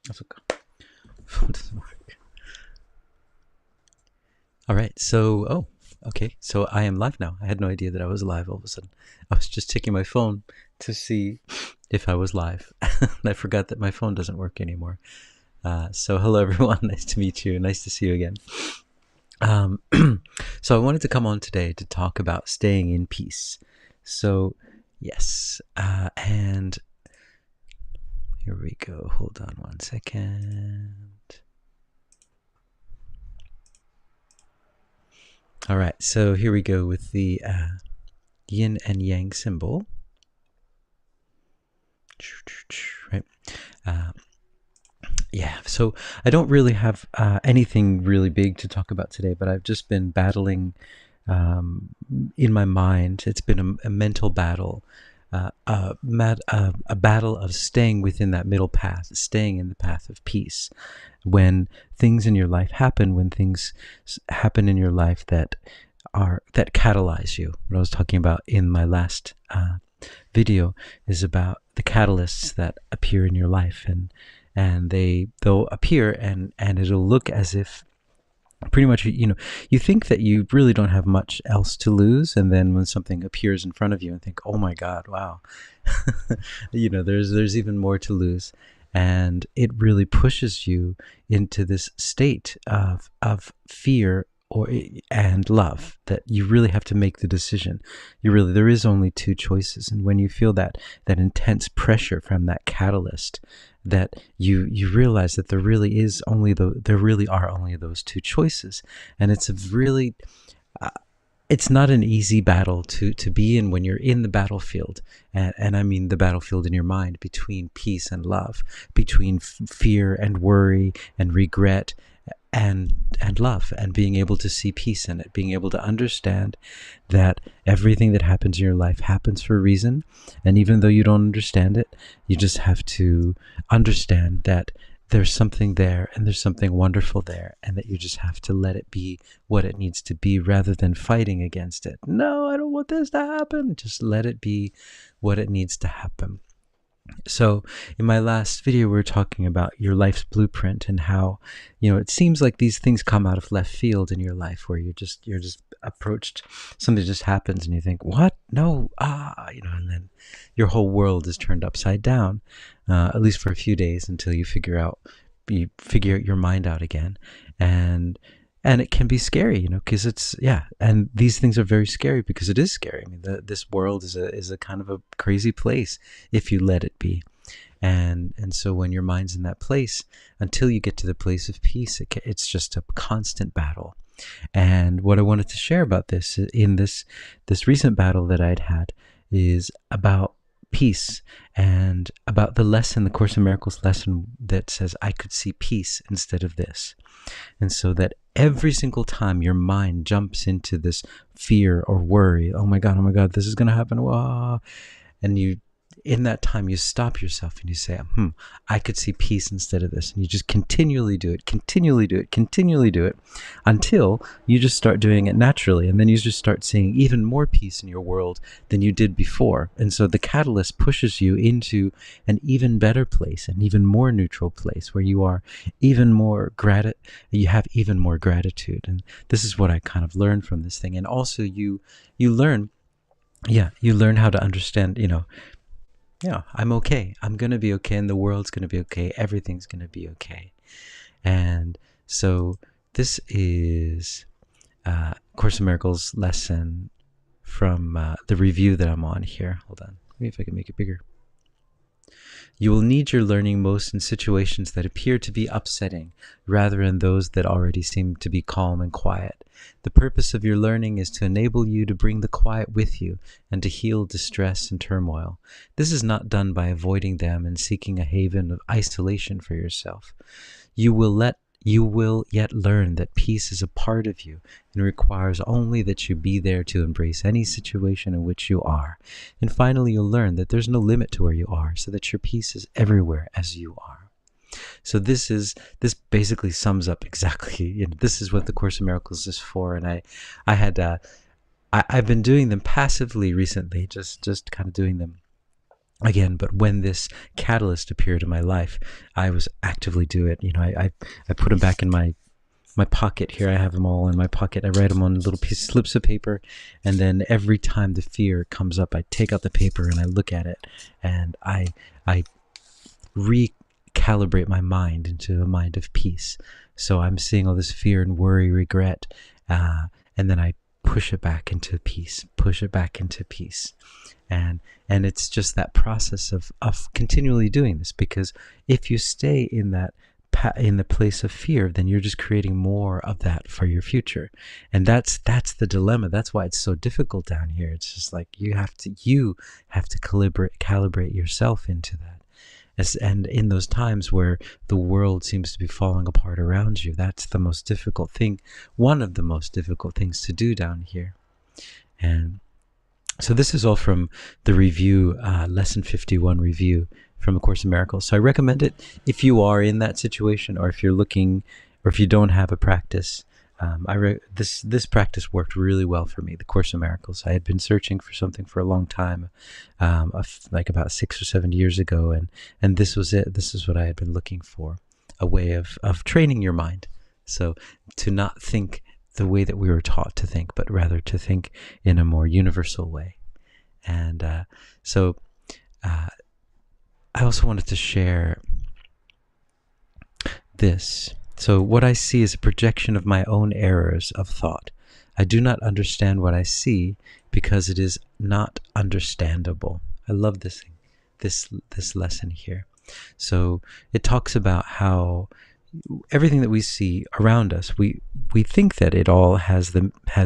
That's okay. Phone doesn't work. All right. So, okay. So I am live now. I had no idea that I was live all of a sudden. I was just checking my phone to see if I was live. And I forgot that my phone doesn't work anymore. So hello, everyone. Nice to meet you. Nice to see you again. Um, so I wanted to come on today to talk about staying in peace. So, yes. And here we go. Hold on one second. All right, so here we go with the yin and yang symbol. Right. Yeah, so I don't really have anything really big to talk about today, but I've just been battling in my mind. It's been a mental battle, a battle of staying within that middle path, staying in the path of peace. When things in your life happen, when things happen in your life that catalyze you. What I was talking about in my last video is about the catalysts that appear in your life, and they'll appear and it'll look as if pretty much, you think that you really don't have much else to lose, and then when something appears in front of you and think, oh my god, wow, there's even more to lose, and it really pushes you into this state of fear and love, that you really have to make the decision. There is only two choices, and when you feel that intense pressure from that catalyst, that you realize that there really are only those two choices, and it's not an easy battle to be in when you're in the battlefield, and I mean the battlefield in your mind, between peace and love, between fear and worry and regret and love, and being able to see peace in it, being able to understand that everything that happens in your life happens for a reason, and even though you don't understand it, you just have to understand that there's something there, and there's something wonderful there, and that you just have to let it be what it needs to be, rather than fighting against it. No, I don't want this to happen. Just let it be what it needs to happen. So in my last video, we were talking about your life's blueprint, and how, it seems like these things come out of left field in your life, where you're just approached, something just happens and you think, what? No, and then your whole world is turned upside down, at least for a few days, until you figure out your mind out again. And it can be scary, because and these things are very scary, because it is scary. I mean, this world is a kind of a crazy place if you let it be. And so when your mind's in that place, until you get to the place of peace, it's just a constant battle. And what I wanted to share about this in this recent battle that I'd had is about peace, and about the lesson, the Course in Miracles lesson, that says I could see peace instead of this. And so that every single time your mind jumps into this fear or worry, oh my god, this is going to happen, wah, and in that time, you stop yourself and you say, I could see peace instead of this. And you just continually do it, until you just start doing it naturally. And then you just start seeing even more peace in your world than you did before. And so the catalyst pushes you into an even better place, an even more neutral place, where you are even more you have even more gratitude. And this is what I kind of learned from this thing. And also you learn how to understand, I'm okay. I'm going to be okay, and the world's going to be okay. Everything's going to be okay. And so this is Course in Miracles lesson from the review that I'm on here. Hold on. Let me see if I can make it bigger. You will need your learning most in situations that appear to be upsetting, rather than those that already seem to be calm and quiet. The purpose of your learning is to enable you to bring the quiet with you, and to heal distress and turmoil. This is not done by avoiding them and seeking a haven of isolation for yourself. You will yet learn that peace is a part of you, and requires only that you be there to embrace any situation in which you are. And finally, you'll learn that there's no limit to where you are, so that your peace is everywhere as you are. So this basically sums up exactly, this is what the Course in Miracles is for. And I've been doing them passively recently, just kind of doing them again. But when this catalyst appeared in my life, I was actively do it. I put them back in my pocket here. I have them all in my pocket. I write them on little slips of paper, and then every time the fear comes up, I take out the paper and I look at it, and I recalibrate my mind into a mind of peace. So I'm seeing all this fear and worry, regret, and then I push it back into peace, and it's just that process of continually doing this, because if you stay in the place of fear, then you're just creating more of that for your future. And that's the dilemma. That's why it's so difficult down here. It's just like you have to calibrate yourself into that. And in those times where the world seems to be falling apart around you, that's the most difficult thing, one of the most difficult things to do down here. And so this is all from the review, Lesson 51 review from A Course in Miracles. So I recommend it if you are in that situation, or if you're looking, or if you don't have a practice. This practice worked really well for me, the Course in Miracles. I had been searching for something for a long time, like about 6 or 7 years ago, and this was it. This is what I had been looking for, a way of training your mind. So to not think the way that we were taught to think, but rather to think in a more universal way. And so I also wanted to share this. So what I see is a projection of my own errors of thought. I do not understand what I see because it is not understandable. I love this lesson here. So it talks about how everything that we see around us, we think that it all has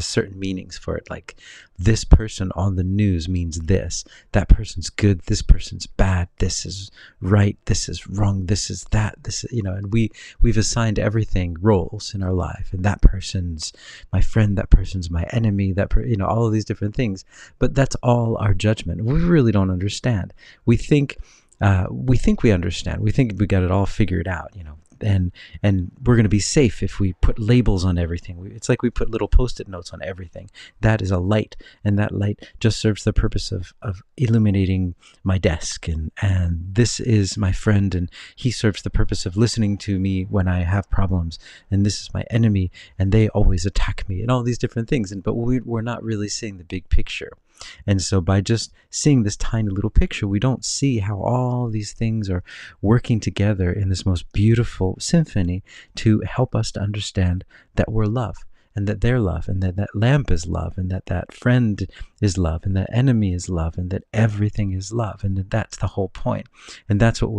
certain meanings for it. Like, this person on the news means this. That person's good. This person's bad. This is right. This is wrong. This is that. This, and we've assigned everything roles in our life. And that person's my friend. That person's my enemy. All of these different things. But that's all our judgment. We really don't understand. We think we understand. We think we got it all figured out. And we're going to be safe if we put labels on everything. It's like we put little post-it notes on everything. That is a light, and that light just serves the purpose of illuminating my desk. And this is my friend, and he serves the purpose of listening to me when I have problems. And this is my enemy, and they always attack me, and all these different things. But we're not really seeing the big picture. And so by just seeing this tiny little picture, we don't see how all these things are working together in this most beautiful symphony to help us to understand that we're love, and that they're love, and that lamp is love, and that friend is love, and that enemy is love, and that everything is love, and that's the whole point. And that's what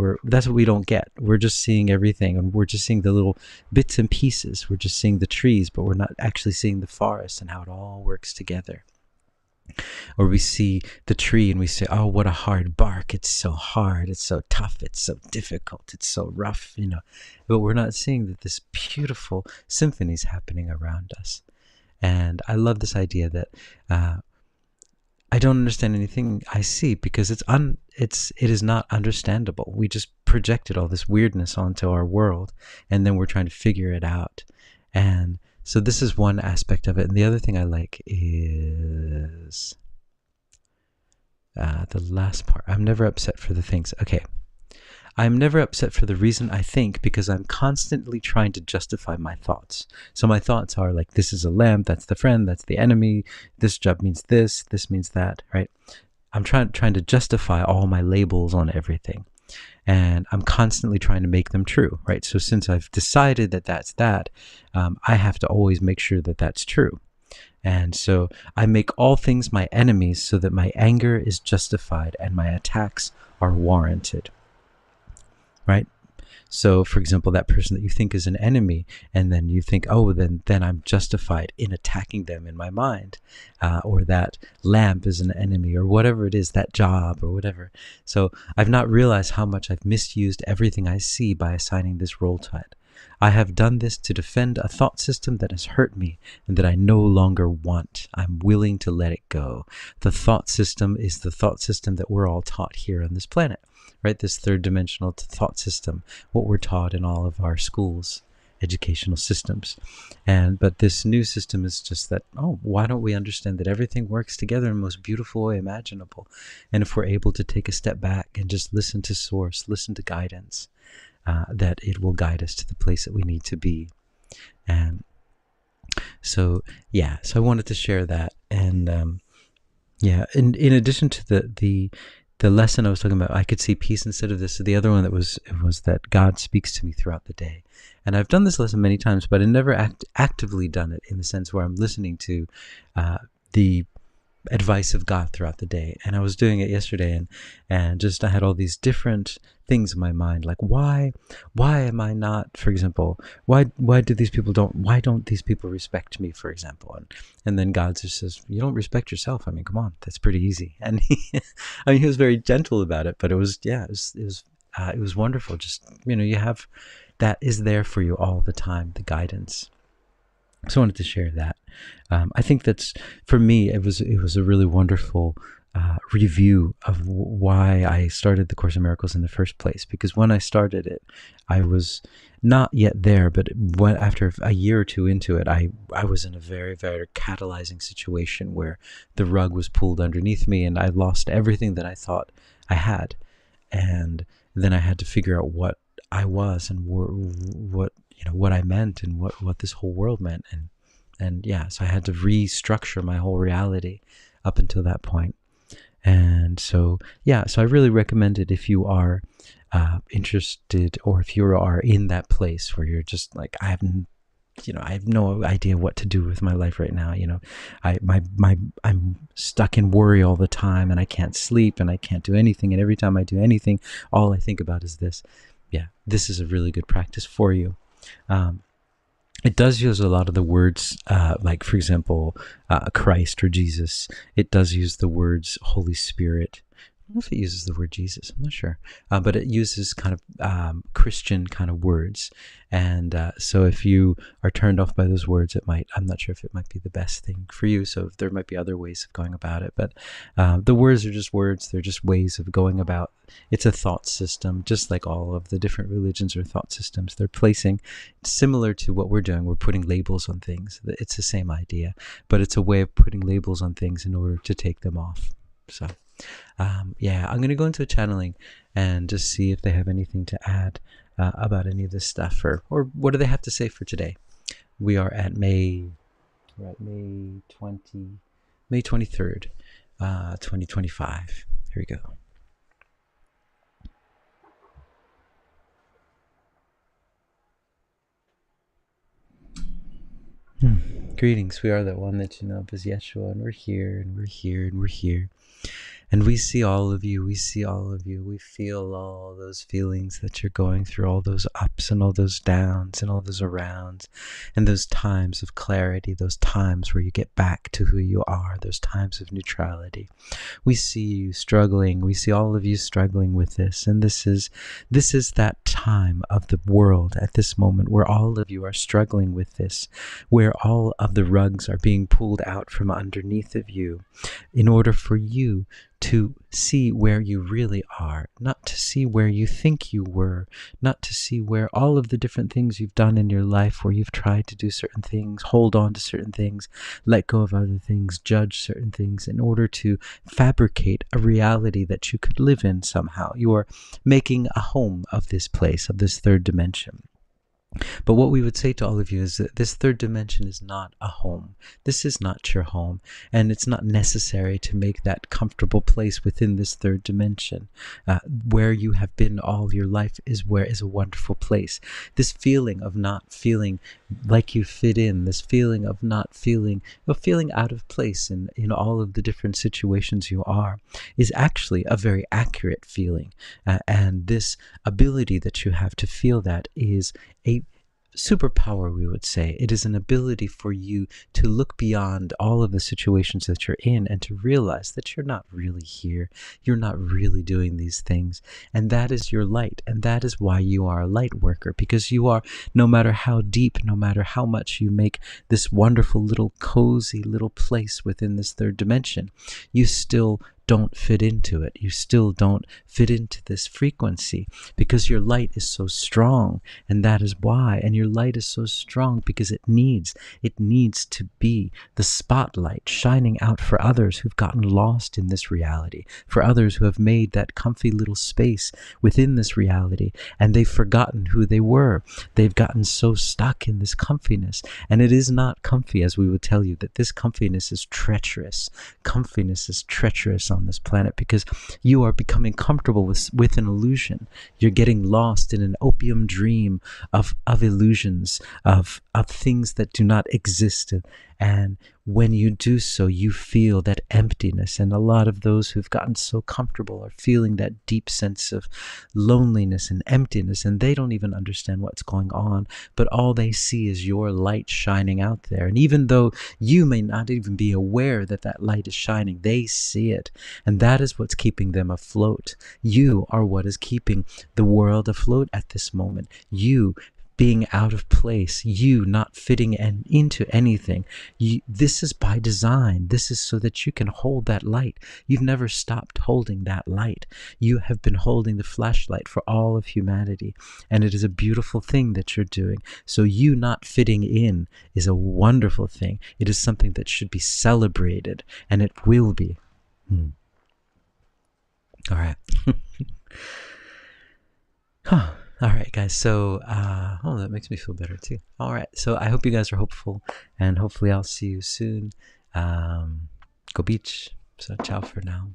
we don't get. We're just seeing everything, and we're just seeing the little bits and pieces. We're just seeing the trees, but we're not actually seeing the forest and how it all works together. Or we see the tree and we say, oh, what a hard bark. It's so hard. It's so tough. It's so difficult. It's so rough, But we're not seeing that this beautiful symphony is happening around us. And I love this idea that I don't understand anything I see because it is not understandable. We just projected all this weirdness onto our world, and then we're trying to figure it out. And so this is one aspect of it. And the other thing I like is the last part. I'm never upset for the things. Okay. I'm never upset for the reason I think, because I'm constantly trying to justify my thoughts. So my thoughts are like, this is a lamp, that's the friend, that's the enemy, this job means this means that, right? I'm trying to justify all my labels on everything. And I'm constantly trying to make them true, right? So since I've decided that that's that, I have to always make sure that that's true. And so I make all things my enemies so that my anger is justified and my attacks are warranted, right? So, for example, that person that you think is an enemy, and then you think, oh, then I'm justified in attacking them in my mind, or that lamp is an enemy, or whatever it is, that job, or whatever. So I've not realized how much I've misused everything I see by assigning this role to it. I have done this to defend a thought system that has hurt me and that I no longer want. I'm willing to let it go. The thought system is the thought system that we're all taught here on this planet, right? This third dimensional thought system, what we're taught in all of our schools educational systems. But this new system is just that, oh, why don't we understand that everything works together in the most beautiful way imaginable? And if we're able to take a step back and just listen to source, listen to guidance, that it will guide us to the place that we need to be. And so I wanted to share that. And in addition to the lesson I was talking about, I could see peace instead of this. So the other one was that God speaks to me throughout the day. And I've done this lesson many times, but I've never actively done it in the sense where I'm listening to the advice of God throughout the day. And I was doing it yesterday, and just I had all these different things in my mind, like why am I not, for example, why don't these people respect me, for example? And then God just says, you don't respect yourself. I mean, come on, that's pretty easy. And he was very gentle about it, but it was wonderful. Just, you have that is there for you all the time, the guidance. So I wanted to share that. I think that's, for me, it was a really wonderful review of why I started the Course in Miracles in the first place. Because when I started it, I was not yet there, but after a year or two into it, I was in a very, very catalyzing situation where the rug was pulled underneath me, and I lost everything that I thought I had. And then I had to figure out what I was and what I meant and what this whole world meant. So I had to restructure my whole reality up until that point. And so I really recommend it if you are interested, or if you are in that place where you're just like, I have no idea what to do with my life right now. I'm stuck in worry all the time, and I can't sleep, and I can't do anything. And every time I do anything, all I think about is this. This is a really good practice for you. It does use a lot of the words, like, for example, Christ or Jesus. It does use the words Holy Spirit. I don't know if it uses the word Jesus. I'm not sure. But it uses kind of Christian kind of words. And so if you are turned off by those words, I'm not sure if it might be the best thing for you. So there might be other ways of going about it. But the words are just words. They're just ways of going about. It's a thought system, just like all of the different religions or thought systems. They're placing, similar to what we're doing, we're putting labels on things. It's the same idea, but it's a way of putting labels on things in order to take them off. So I'm going to go into a channeling and just see if they have anything to add about any of this stuff, or what do they have to say for today. We are at May 23rd, 2025. Here we go. Greetings. We are that one that you know of as Yeshua, and we're here, and we're here, and we're here. And we see all of you. We see all of you. We feel all those feelings that you're going through, all those ups and all those downs and all those arounds, and those times of clarity, those times where you get back to who you are, those times of neutrality. We see you struggling. We see all of you struggling with this. And this is that time of the world at this moment where all of you are struggling with this, where all of the rugs are being pulled out from underneath of you in order for you to see where you really are, not to see where you think you were, not to see where all of the different things you've done in your life, where you've tried to do certain things, hold on to certain things, let go of other things, judge certain things in order to fabricate a reality that you could live in somehow. You are making a home of this place, of this third dimension. But what we would say to all of you is that this third dimension is not a home. This is not your home, and it's not necessary to make that comfortable place within this third dimension. Where you have been all your life is a wonderful place. This feeling of not feeling like you fit in, this feeling of not feeling out of place in all of the different situations you are, is actually a very accurate feeling. And this ability that you have to feel that is a superpower, we would say. It is an ability for you to look beyond all of the situations that you're in and to realize that you're not really here. You're not really doing these things. And that is your light. And that is why you are a light worker, because you are, no matter how deep, no matter how much you make this wonderful little cozy little place within this third dimension, you still don't fit into it. You still don't fit into this frequency because your light is so strong, and that is why. And your light is so strong because it needs to be the spotlight shining out for others who've gotten lost in this reality, for others who have made that comfy little space within this reality, and they've forgotten who they were. They've gotten so stuck in this comfiness, and it is not comfy, as we would tell you, that this comfiness is treacherous. Comfiness is treacherous on this planet because you are becoming comfortable with an illusion. You're getting lost in an opium dream of illusions, of things that do not exist. And when you do so, you feel that emptiness. And a lot of those who've gotten so comfortable are feeling that deep sense of loneliness and emptiness, and they don't even understand what's going on, but all they see is your light shining out there. And even though you may not even be aware that that light is shining, they see it. And that is what's keeping them afloat. You are what is keeping the world afloat at this moment. You being out of place, you not fitting into anything. This is by design. This is so that you can hold that light. You've never stopped holding that light. You have been holding the flashlight for all of humanity, and it is a beautiful thing that you're doing. So you not fitting in is a wonderful thing. It is something that should be celebrated, and it will be. All right. Huh. All right, guys. So, that makes me feel better too. All right. So I hope you guys are hopeful, and hopefully I'll see you soon. Go beach. So ciao for now.